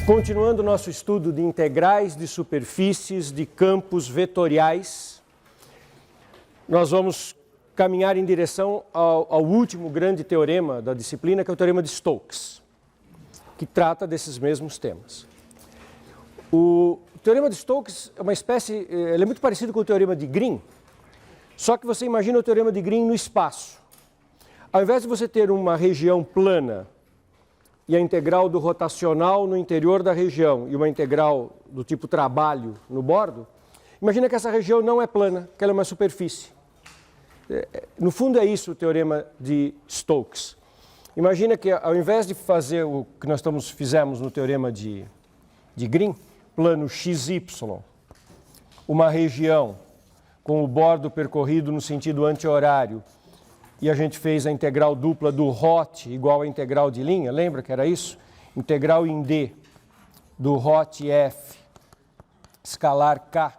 Continuando nosso estudo de integrais de superfícies de campos vetoriais, nós vamos caminhar em direção ao último grande teorema da disciplina, que é o teorema de Stokes, que trata desses mesmos temas. O teorema de Stokes é uma espécie, ele é muito parecido com o teorema de Green, só que você imagina o teorema de Green no espaço. Ao invés de você ter uma região plana e a integral do rotacional no interior da região e uma integral do tipo trabalho no bordo, imagina que essa região não é plana, que ela é uma superfície. No fundo é isso o teorema de Stokes. Imagina que ao invés de fazer o que nós fizemos no teorema de Green, plano XY, uma região com o bordo percorrido no sentido anti-horário, e a gente fez a integral dupla do hot igual à integral de linha, lembra que era isso? Integral em D do hot F escalar K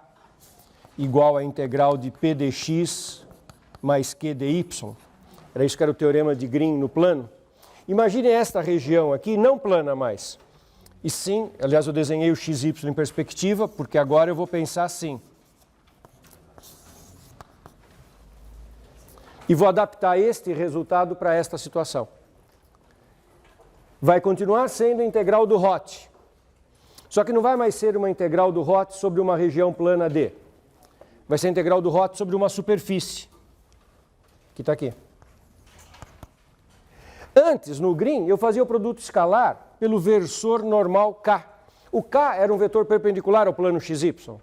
igual à integral de P dx mais Q dy. Era isso que era o teorema de Green no plano. Imagine esta região aqui não plana mais. E sim, aliás eu desenhei o XY em perspectiva, porque agora eu vou pensar assim. E vou adaptar este resultado para esta situação. Vai continuar sendo a integral do hot. Só que não vai mais ser uma integral do hot sobre uma região plana D. Vai ser a integral do hot sobre uma superfície, que está aqui. Antes, no Green, eu fazia o produto escalar pelo versor normal K. O K era um vetor perpendicular ao plano XY.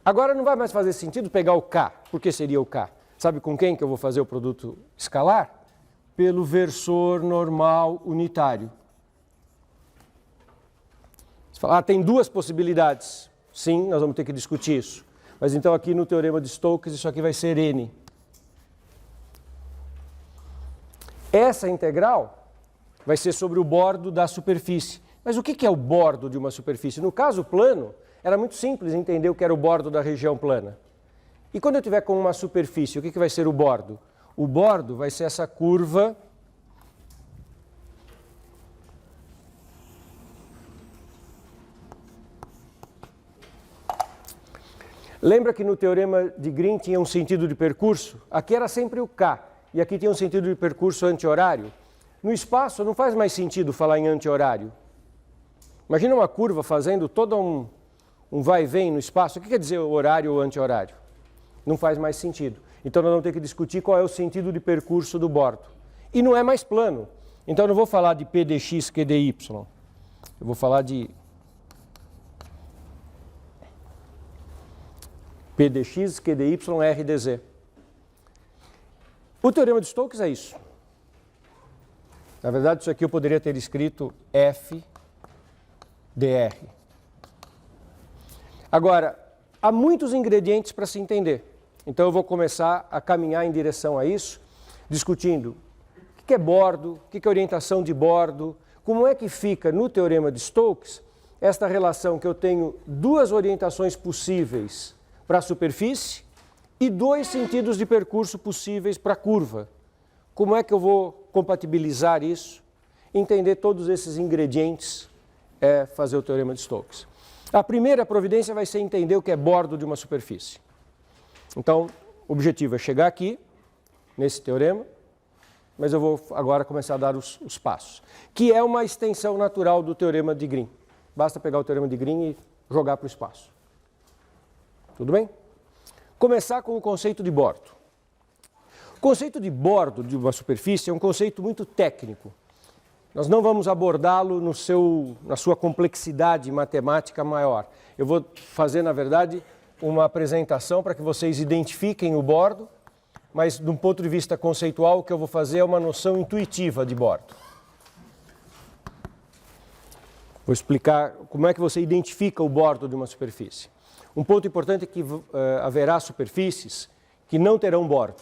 Agora não vai mais fazer sentido pegar o K. Por que seria o K? Sabe com quem que eu vou fazer o produto escalar? Pelo versor normal unitário. Você fala, tem duas possibilidades. Sim, nós vamos ter que discutir isso. Mas então aqui no teorema de Stokes isso aqui vai ser N. Essa integral vai ser sobre o bordo da superfície. Mas o que é o bordo de uma superfície? No caso plano, era muito simples entender o que era o bordo da região plana. E quando eu tiver com uma superfície, o que vai ser o bordo? O bordo vai ser essa curva Lembra que no teorema de Green tinha um sentido de percurso? Aqui era sempre o K, e aqui tinha um sentido de percurso anti-horário. No espaço não faz mais sentido falar em anti-horário. Imagina uma curva fazendo todo um vai e vem no espaço. O que quer dizer horário ou anti-horário? Não faz mais sentido. Então nós vamos ter que discutir qual é o sentido de percurso do bordo. E não é mais plano. Então eu não vou falar de P dx, Q dy. Eu vou falar de P dx, Q dy, R dz. O teorema de Stokes é isso. Na verdade, isso aqui eu poderia ter escrito F dr. Agora, há muitos ingredientes para se entender. Então eu vou começar a caminhar em direção a isso, discutindo o que é bordo, o que é orientação de bordo, como é que fica no teorema de Stokes esta relação que eu tenho duas orientações possíveis para a superfície e dois sentidos de percurso possíveis para a curva. Como é que eu vou compatibilizar isso? Entender todos esses ingredientes é fazer o teorema de Stokes. A primeira providência vai ser entender o que é bordo de uma superfície. Então, o objetivo é chegar aqui, nesse teorema, mas eu vou agora começar a dar os passos, que é uma extensão natural do teorema de Green. Basta pegar o teorema de Green e jogar para o espaço. Tudo bem? Começar com o conceito de bordo. O conceito de bordo de uma superfície é um conceito muito técnico. Nós não vamos abordá-lo na sua complexidade matemática maior. Eu vou fazer, na verdade, uma apresentação para que vocês identifiquem o bordo, mas de um ponto de vista conceitual, o que eu vou fazer é uma noção intuitiva de bordo. Vou explicar como é que você identifica o bordo de uma superfície. Um ponto importante é que haverá superfícies que não terão bordo.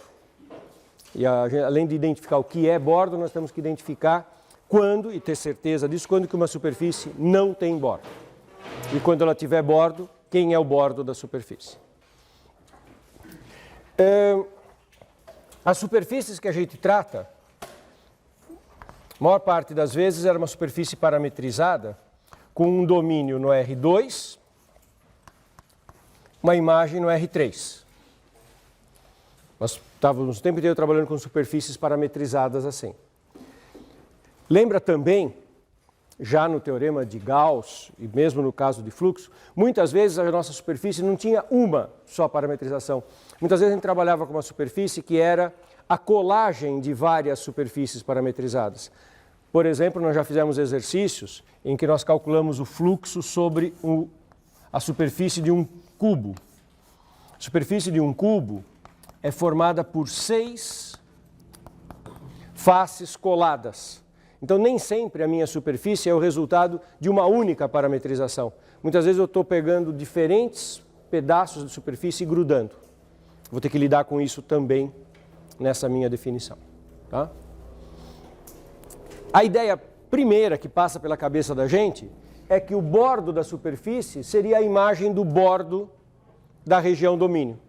E além de identificar o que é bordo, nós temos que identificar quando, e ter certeza disso, quando que uma superfície não tem bordo. E quando ela tiver bordo, quem é o bordo da superfície. As superfícies que a gente trata, a maior parte das vezes era uma superfície parametrizada com um domínio no R2, uma imagem no R3. Nós estávamos o tempo inteiro trabalhando com superfícies parametrizadas assim. Lembra também, já no teorema de Gauss, e mesmo no caso de fluxo, muitas vezes a nossa superfície não tinha uma só parametrização. Muitas vezes a gente trabalhava com uma superfície que era a colagem de várias superfícies parametrizadas. Por exemplo, nós já fizemos exercícios em que nós calculamos o fluxo sobre a superfície de um cubo. A superfície de um cubo é formada por 6 faces coladas. Então, nem sempre a minha superfície é o resultado de uma única parametrização. Muitas vezes eu estou pegando diferentes pedaços de superfície e grudando. Vou ter que lidar com isso também nessa minha definição. Tá? A ideia primeira que passa pela cabeça da gente é que o bordo da superfície seria a imagem do bordo da região domínio.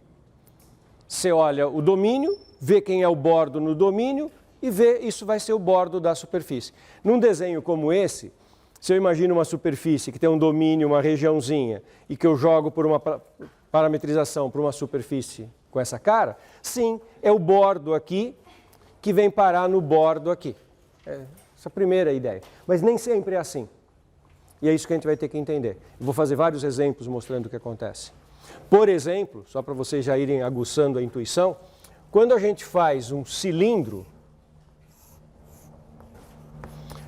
Você olha o domínio, vê quem é o bordo no domínio e vê isso vai ser o bordo da superfície. Num desenho como esse, se eu imagino uma superfície que tem um domínio, uma regiãozinha, e que eu jogo por uma parametrização para uma superfície com essa cara, sim, é o bordo aqui que vem parar no bordo aqui. Essa é a primeira ideia. Mas nem sempre é assim. E é isso que a gente vai ter que entender. Eu vou fazer vários exemplos mostrando o que acontece. Por exemplo, só para vocês já irem aguçando a intuição, quando a gente faz um cilindro,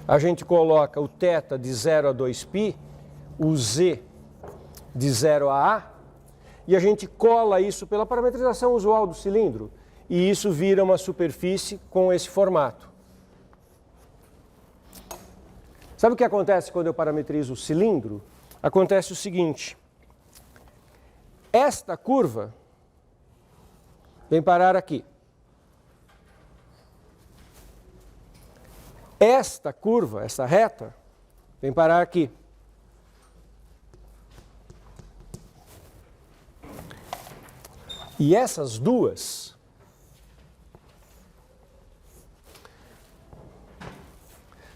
a gente coloca o θ de 0 a 2π, o z de 0 a a, e a gente cola isso pela parametrização usual do cilindro, e isso vira uma superfície com esse formato. Sabe o que acontece quando eu parametrizo o cilindro? Acontece o seguinte: esta curva vem parar aqui. Esta curva, essa reta, vem parar aqui. E essas duas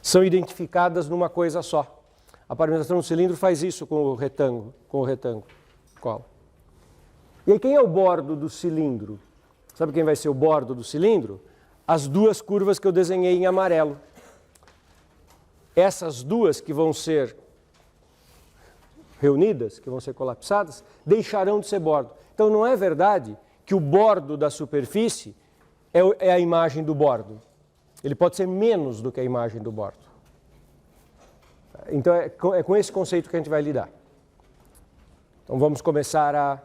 são identificadas numa coisa só. A parametrização do cilindro faz isso com o retângulo, cola. E aí, quem é o bordo do cilindro? Sabe quem vai ser o bordo do cilindro? As duas curvas que eu desenhei em amarelo. Essas duas que vão ser reunidas, que vão ser colapsadas, deixarão de ser bordo. Então, não é verdade que o bordo da superfície é a imagem do bordo. Ele pode ser menos do que a imagem do bordo. Então, é com esse conceito que a gente vai lidar. Então, vamos começar a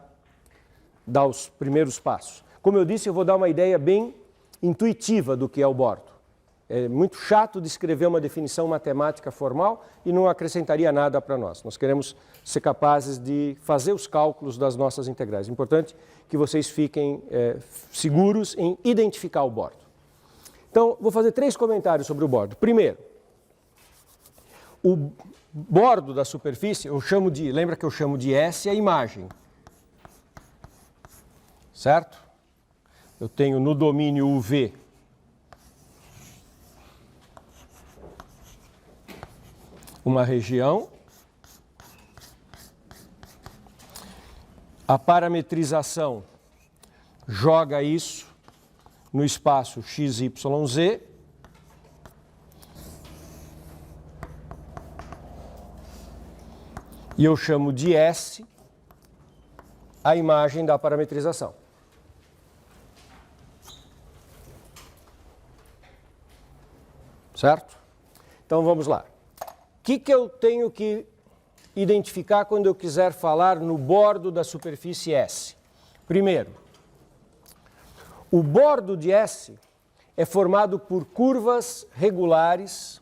dar os primeiros passos. Como eu disse, eu vou dar uma ideia bem intuitiva do que é o bordo. É muito chato descrever uma definição matemática formal e não acrescentaria nada para nós. Nós queremos ser capazes de fazer os cálculos das nossas integrais. É importante que vocês fiquem seguros em identificar o bordo. Então, vou fazer 3 comentários sobre o bordo. Primeiro, o bordo da superfície, lembra que eu chamo de S a imagem. Certo? Eu tenho no domínio UV uma região, a parametrização joga isso no espaço XYZ, e eu chamo de S a imagem da parametrização. Certo? Então vamos lá. O que eu tenho que identificar quando eu quiser falar no bordo da superfície S? Primeiro, o bordo de S é formado por curvas regulares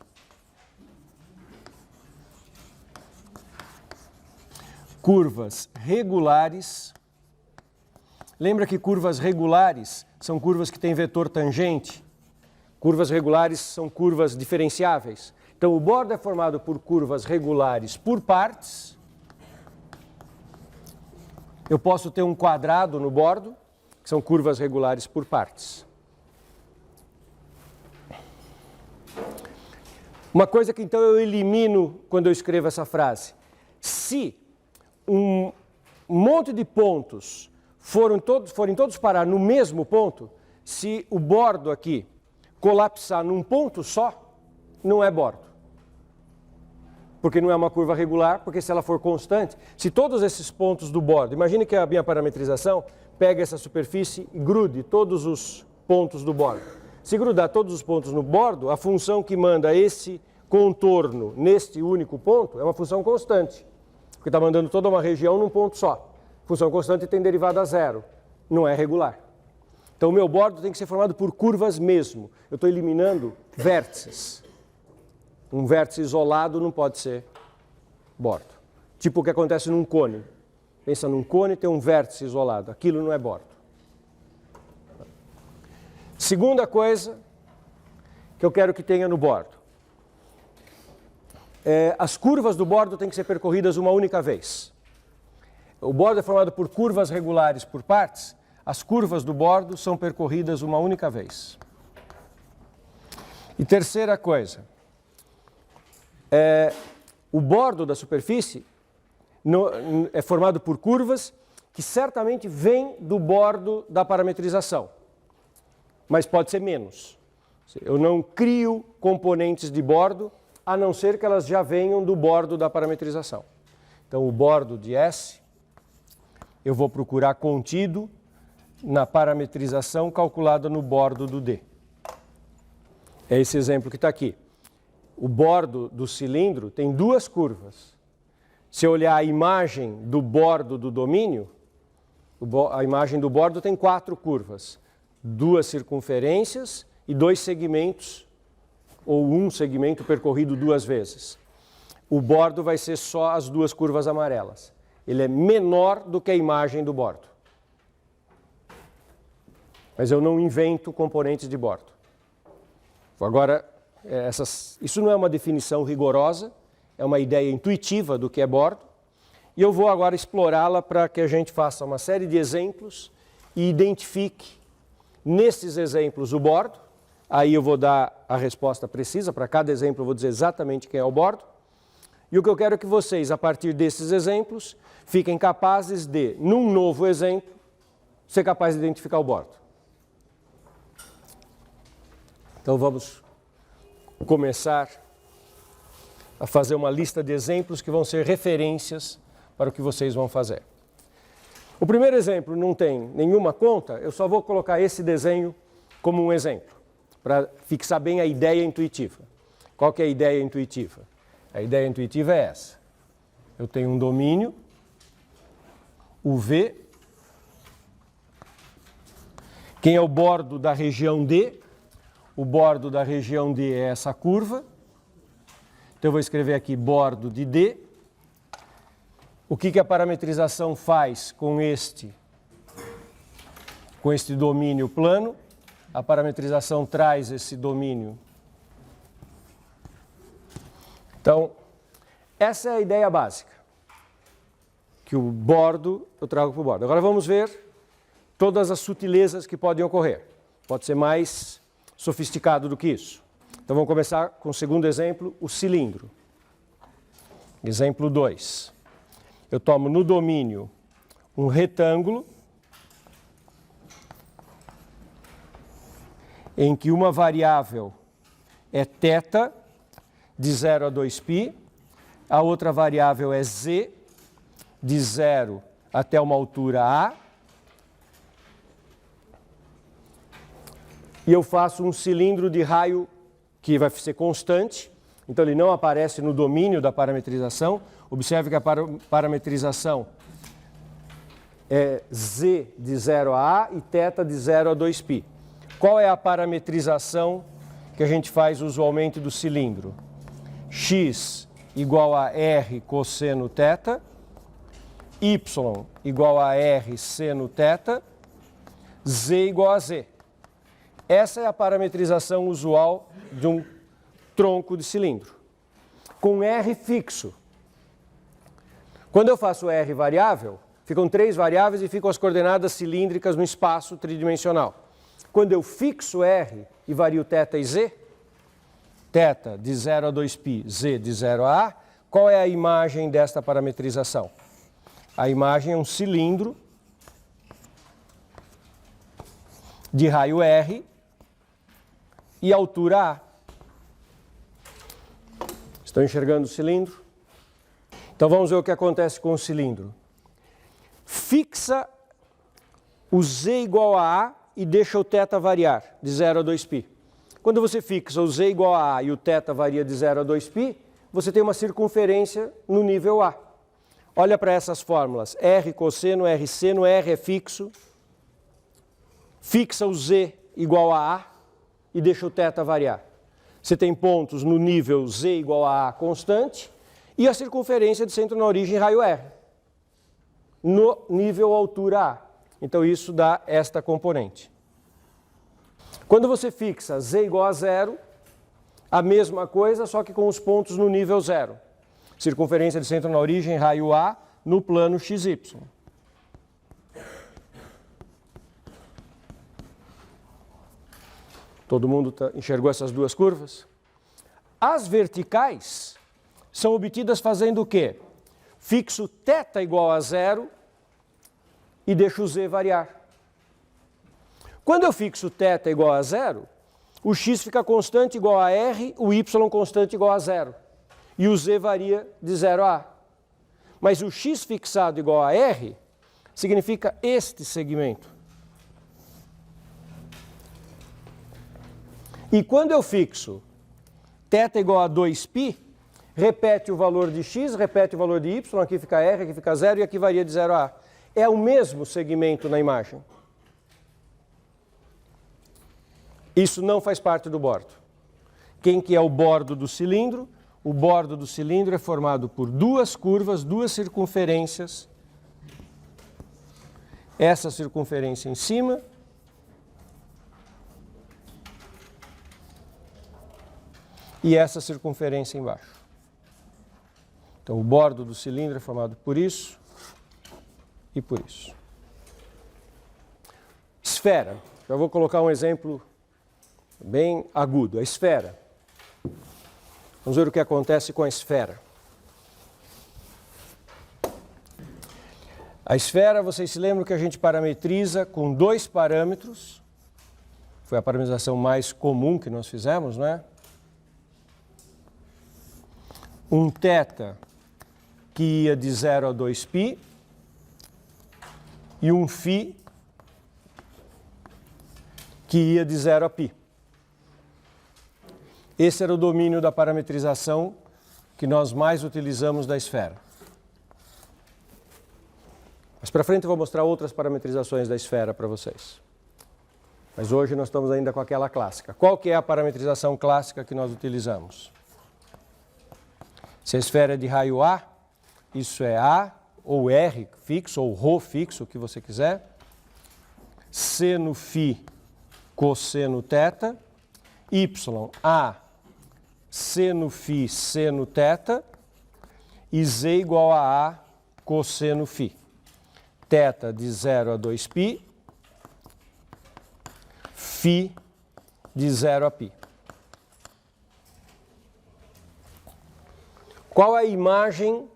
Lembra que curvas regulares são curvas que têm vetor tangente? Curvas regulares são curvas diferenciáveis. Então, o bordo é formado por curvas regulares por partes. Eu posso ter um quadrado no bordo, que são curvas regulares por partes. Uma coisa que então eu elimino quando eu escrevo essa frase. Se um monte de pontos forem todos parar no mesmo ponto, se o bordo aqui colapsar num ponto só, não é bordo. Porque não é uma curva regular, porque se ela for constante, se todos esses pontos do bordo, imagine que a minha parametrização pega essa superfície e grude todos os pontos do bordo. Se grudar todos os pontos no bordo, a função que manda esse contorno neste único ponto é uma função constante, porque está mandando toda uma região num ponto só. Função constante tem derivada zero, não é regular. Então o meu bordo tem que ser formado por curvas mesmo. Eu estou eliminando vértices. Um vértice isolado não pode ser bordo. Tipo o que acontece num cone. Pensa num cone, tem um vértice isolado. Aquilo não é bordo. Segunda coisa que eu quero que tenha no bordo. As curvas do bordo têm que ser percorridas uma única vez. O bordo é formado por curvas regulares por partes. As curvas do bordo são percorridas uma única vez. E terceira coisa. O bordo da superfície é formado por curvas que certamente vêm do bordo da parametrização. Mas pode ser menos. Eu não crio componentes de bordo, a não ser que elas já venham do bordo da parametrização. Então, o bordo de S, eu vou procurar contido na parametrização calculada no bordo do D. É esse exemplo que está aqui. O bordo do cilindro tem duas curvas. Se eu olhar a imagem do bordo do domínio, a imagem do bordo tem 4 curvas. 2 circunferências e 2 segmentos, ou um segmento percorrido 2 vezes. O bordo vai ser só as 2 curvas amarelas. Ele é menor do que a imagem do bordo. Mas eu não invento componentes de bordo. Agora, isso não é uma definição rigorosa, é uma ideia intuitiva do que é bordo. E eu vou agora explorá-la para que a gente faça uma série de exemplos e identifique nesses exemplos o bordo. Aí eu vou dar a resposta precisa, para cada exemplo eu vou dizer exatamente quem é o bordo. E o que eu quero é que vocês, a partir desses exemplos, fiquem capazes de, num novo exemplo, ser capazes de identificar o bordo. Então vamos começar a fazer uma lista de exemplos que vão ser referências para o que vocês vão fazer. O primeiro exemplo não tem nenhuma conta, eu só vou colocar esse desenho como um exemplo, para fixar bem a ideia intuitiva. Qual que é a ideia intuitiva? A ideia intuitiva é essa. Eu tenho um domínio, o V. Quem é o bordo da região D? O bordo da região D é essa curva. Então eu vou escrever aqui bordo de D. O que a parametrização faz com este domínio plano? A parametrização traz esse domínio. Então, essa é a ideia básica, que o bordo eu trago para o bordo. Agora vamos ver todas as sutilezas que podem ocorrer. Pode ser mais sofisticado do que isso. Então vamos começar com o segundo exemplo, o cilindro. Exemplo 2. Eu tomo no domínio um retângulo em que uma variável é θ de 0 a 2π, a outra variável é z de 0 até uma altura a, e eu faço um cilindro de raio que vai ser constante, então ele não aparece no domínio da parametrização. Observe que a parametrização é z de 0 a a e θ de 0 a 2π. Qual é a parametrização que a gente faz usualmente do cilindro? X igual a R cosseno θ, Y igual a R seno θ, Z igual a Z. Essa é a parametrização usual de um tronco de cilindro, com R fixo. Quando eu faço R variável, Ficam 3 variáveis e ficam as coordenadas cilíndricas no espaço tridimensional. Quando eu fixo R e vario θ e Z, θ de 0 a 2π, Z de 0 a A, qual é a imagem desta parametrização? A imagem é um cilindro de raio R e altura A. Estão enxergando o cilindro? Então vamos ver o que acontece com o cilindro. Fixa o Z igual a A e deixa o θ variar de 0 a 2π. Quando você fixa o Z igual a A e o θ varia de 0 a 2π, você tem uma circunferência no nível A. Olha para essas fórmulas. R cosseno, R seno, R é fixo. Fixa o Z igual a A e deixa o θ variar. Você tem pontos no nível Z igual a A constante e a circunferência de centro na origem raio R, no nível altura A. Então isso dá esta componente. Quando você fixa Z igual a 0, a mesma coisa, só que com os pontos no nível 0. Circunferência de centro na origem raio A no plano XY. Todo mundo enxergou essas duas curvas? As verticais são obtidas fazendo o quê? Fixo θ igual a 0 e deixo o Z variar. Quando eu fixo θ igual a 0, o x fica constante igual a R, o y constante igual a 0. E o Z varia de 0 a A. Mas o x fixado igual a R significa este segmento. E quando eu fixo θ igual a 2π, repete o valor de x, repete o valor de y, aqui fica R, aqui fica 0 e aqui varia de 0 a A. É o mesmo segmento na imagem. Isso não faz parte do bordo. Quem que é o bordo do cilindro? O bordo do cilindro é formado por duas curvas, duas circunferências. Essa circunferência em cima e essa circunferência embaixo. Então, o bordo do cilindro é formado por isso e por isso. Esfera. Já vou colocar um exemplo bem agudo. A esfera. Vamos ver o que acontece com a esfera. A esfera, vocês se lembram que a gente parametriza com 2 parâmetros. Foi a parametrização mais comum que nós fizemos, não é? Um θ que ia de 0 a 2π e um φ que ia de 0 a π. Esse era o domínio da parametrização que nós mais utilizamos da esfera. Mas para frente eu vou mostrar outras parametrizações da esfera para vocês. Mas hoje nós estamos ainda com aquela clássica. Qual que é a parametrização clássica que nós utilizamos? Se a esfera é de raio A, isso é A ou R fixo, ou ρ fixo, o que você quiser. Seno φ, cosseno θ. Y, A, seno φ, seno θ. E Z igual a A, cosseno φ. Θ de 0 a 2π. Φ de 0 a π. Qual a imagem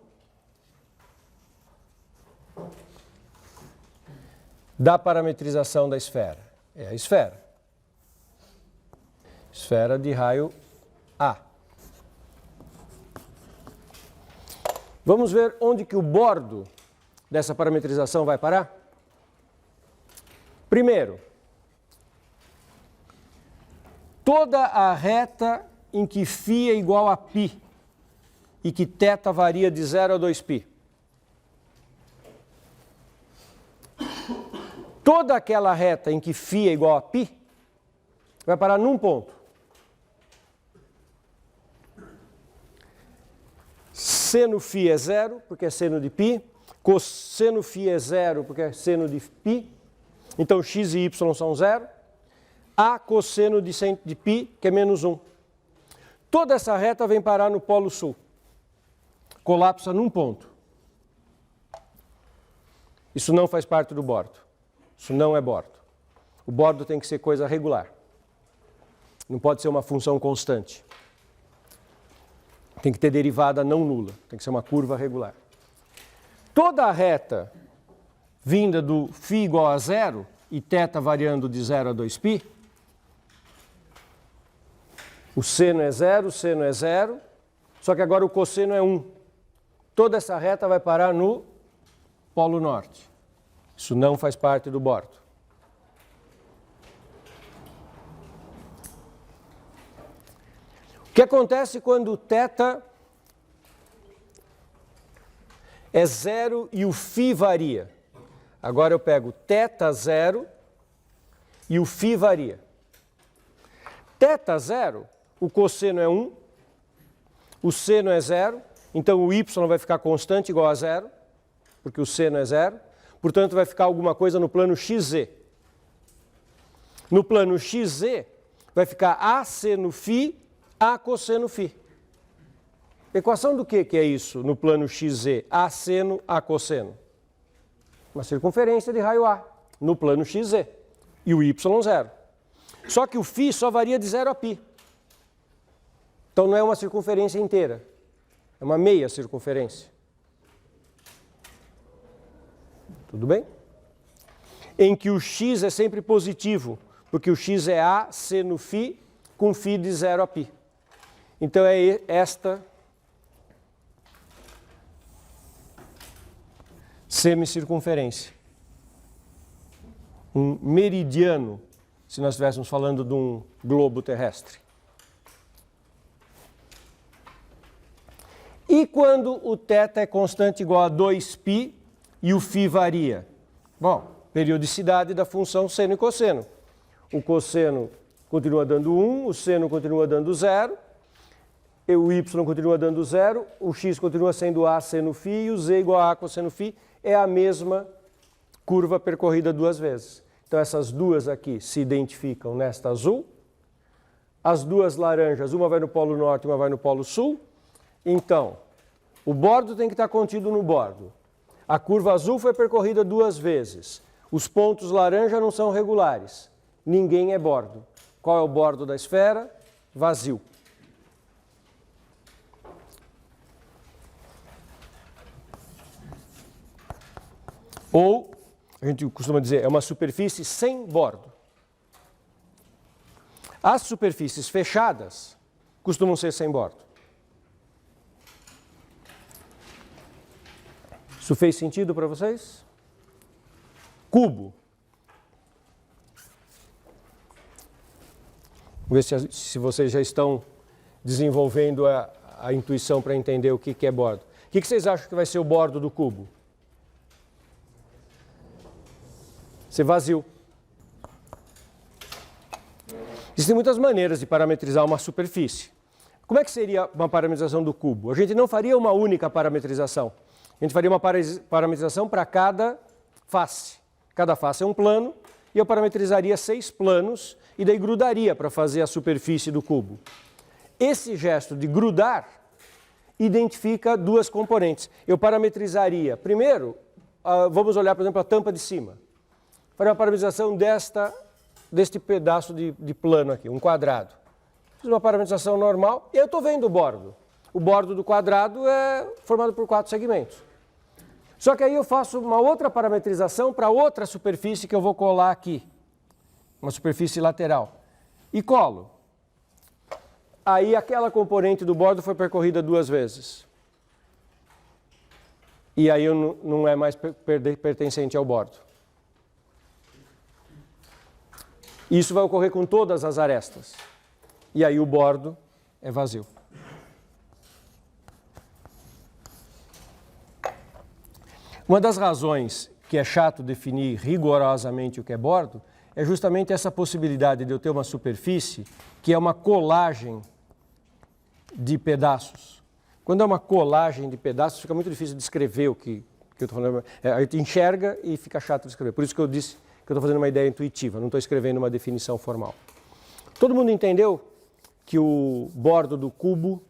da parametrização da esfera? É a esfera. Esfera de raio A. Vamos ver onde que o bordo dessa parametrização vai parar? Primeiro, toda a reta em que φ é igual a π e que θ varia de 0 a 2π. Toda aquela reta em que φ é igual a π vai parar num ponto. Seno φ é 0, porque é seno de π. Cosseno φ é 0, porque é seno de π. Então, x e y são 0. A cosseno de π, que é menos 1. Toda essa reta vem parar no polo sul. Colapsa num ponto. Isso não faz parte do bordo. Isso não é bordo. O bordo tem que ser coisa regular. Não pode ser uma função constante. Tem que ter derivada não nula. Tem que ser uma curva regular. Toda a reta vinda do φ igual a zero e θ variando de 0 a 2π, o seno é zero, o seno é zero, só que agora o cosseno é 1. Toda essa reta vai parar no Polo Norte. Isso não faz parte do bordo. O que acontece quando o θ é zero e o φ varia? Agora eu pego θ zero e o φ varia. θ zero, o cosseno é 1, o seno é zero, então o y vai ficar constante igual a zero, porque o seno é zero, portanto vai ficar alguma coisa no plano xz. No plano xz vai ficar a seno φ, a cosseno φ. Equação do que é isso no plano xz? A seno, a cosseno. Uma circunferência de raio A, no plano xz. E o y zero. Só que o φ só varia de 0 a π. Então não é uma circunferência inteira. É uma meia circunferência. Tudo bem? Em que o x é sempre positivo, porque o x é a seno φ com φ de 0 a π. Então é esta semicircunferência. Um meridiano, se nós estivéssemos falando de um globo terrestre. E quando o θ é constante igual a 2π e o φ varia? Bom, periodicidade da função seno e cosseno. O cosseno continua dando 1, o seno continua dando 0, o y continua dando 0, o x continua sendo a seno φ e o z igual a cosseno φ. É a mesma curva percorrida duas vezes. Então essas duas aqui se identificam nesta azul. As duas laranjas, uma vai no polo norte e uma vai no polo sul. Então, o bordo tem que estar contido no bordo. A curva azul foi percorrida duas vezes. Os pontos laranja não são regulares. Ninguém é bordo. Qual é o bordo da esfera? Vazio. Ou, a gente costuma dizer, é uma superfície sem bordo. As superfícies fechadas costumam ser sem bordo. Isso fez sentido para vocês? Cubo. Vamos ver se vocês já estão desenvolvendo a intuição para entender o que é bordo. O que vocês acham que vai ser o bordo do cubo? Ser vazio. Existem muitas maneiras de parametrizar uma superfície. Como é que seria uma parametrização do cubo? A gente não faria uma única parametrização. A gente faria uma parametrização para cada face. Cada face é um plano e eu parametrizaria 6 planos e daí grudaria para fazer a superfície do cubo. Esse gesto de grudar identifica duas componentes. Eu parametrizaria, primeiro, vamos olhar, por exemplo, a tampa de cima. Faria uma parametrização deste pedaço de plano aqui, um quadrado. Fiz uma parametrização normal e eu estou vendo o bordo. O bordo do quadrado é formado por 4 segmentos. Só que aí eu faço uma outra parametrização para outra superfície que eu vou colar aqui. Uma superfície lateral. E colo. Aí aquela componente do bordo foi percorrida duas vezes. E aí eu não é mais pertencente ao bordo. Isso vai ocorrer com todas as arestas. E aí o bordo é vazio. Uma das razões que é chato definir rigorosamente o que é bordo é justamente essa possibilidade de eu ter uma superfície que é uma colagem de pedaços. Quando é uma colagem de pedaços, fica muito difícil de descrever o que eu estou falando. A gente enxerga e fica chato de escrever. Por isso que eu disse que eu estou fazendo uma ideia intuitiva, não estou escrevendo uma definição formal. Todo mundo entendeu que o bordo do cubo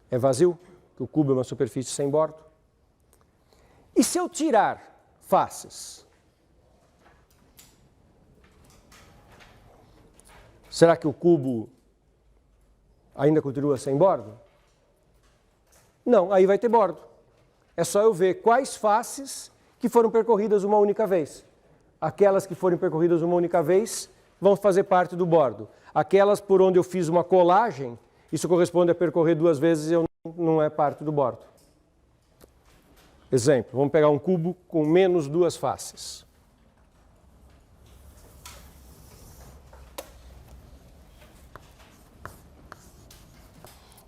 é vazio? Que o cubo é uma superfície sem bordo? E se eu tirar faces. Será que o cubo ainda continua sem bordo? Não, aí vai ter bordo. É só eu ver quais faces que foram percorridas uma única vez. Aquelas que forem percorridas uma única vez vão fazer parte do bordo. Aquelas por onde eu fiz uma colagem, isso corresponde a percorrer 2 vezes e não é parte do bordo. Exemplo, vamos pegar um cubo com menos 2 faces.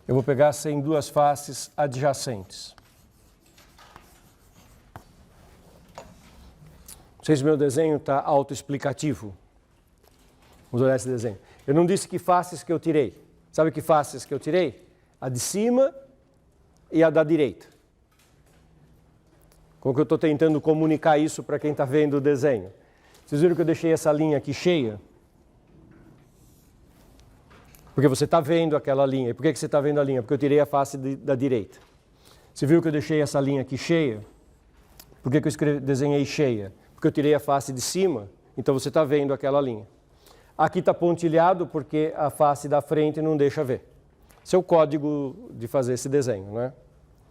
Eu vou pegar sem 2 faces adjacentes. Não sei se meu desenho está autoexplicativo. Vamos olhar esse desenho. Eu não disse que faces que eu tirei. Sabe que faces que eu tirei? A de cima e a da direita. Como que eu estou tentando comunicar isso para quem está vendo o desenho? Vocês viram que eu deixei essa linha aqui cheia? Porque você está vendo aquela linha. E por que você está vendo a linha? Porque eu tirei a face da direita. Você viu que eu deixei essa linha aqui cheia? Por que eu desenhei cheia? Porque eu tirei a face de cima, então você está vendo aquela linha. Aqui está pontilhado porque a face da frente não deixa ver. Esse é o código de fazer esse desenho, né?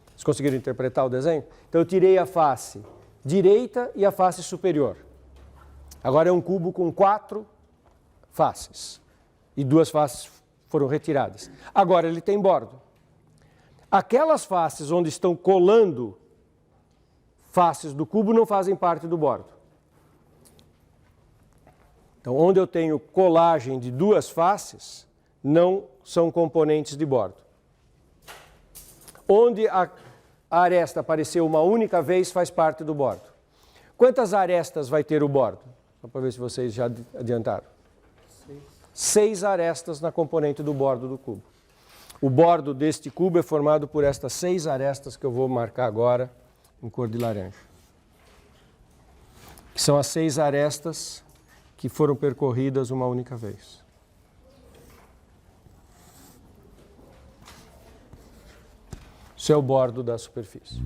Vocês conseguiram interpretar o desenho? Então eu tirei a face direita e a face superior. Agora é um cubo com 4 faces. E 2 faces foram retiradas. Agora ele tem bordo. Aquelas faces onde estão colando faces do cubo não fazem parte do bordo. Então, onde eu tenho colagem de 2 faces, não são componentes de bordo. Onde a aresta apareceu uma única vez, faz parte do bordo. Quantas arestas vai ter o bordo? Só para ver se vocês já adiantaram. 6 arestas na componente do bordo do cubo. O bordo deste cubo é formado por estas 6 arestas que eu vou marcar agora em cor de laranja. Que são as 6 arestas que foram percorridas uma única vez. Isso é o bordo da superfície.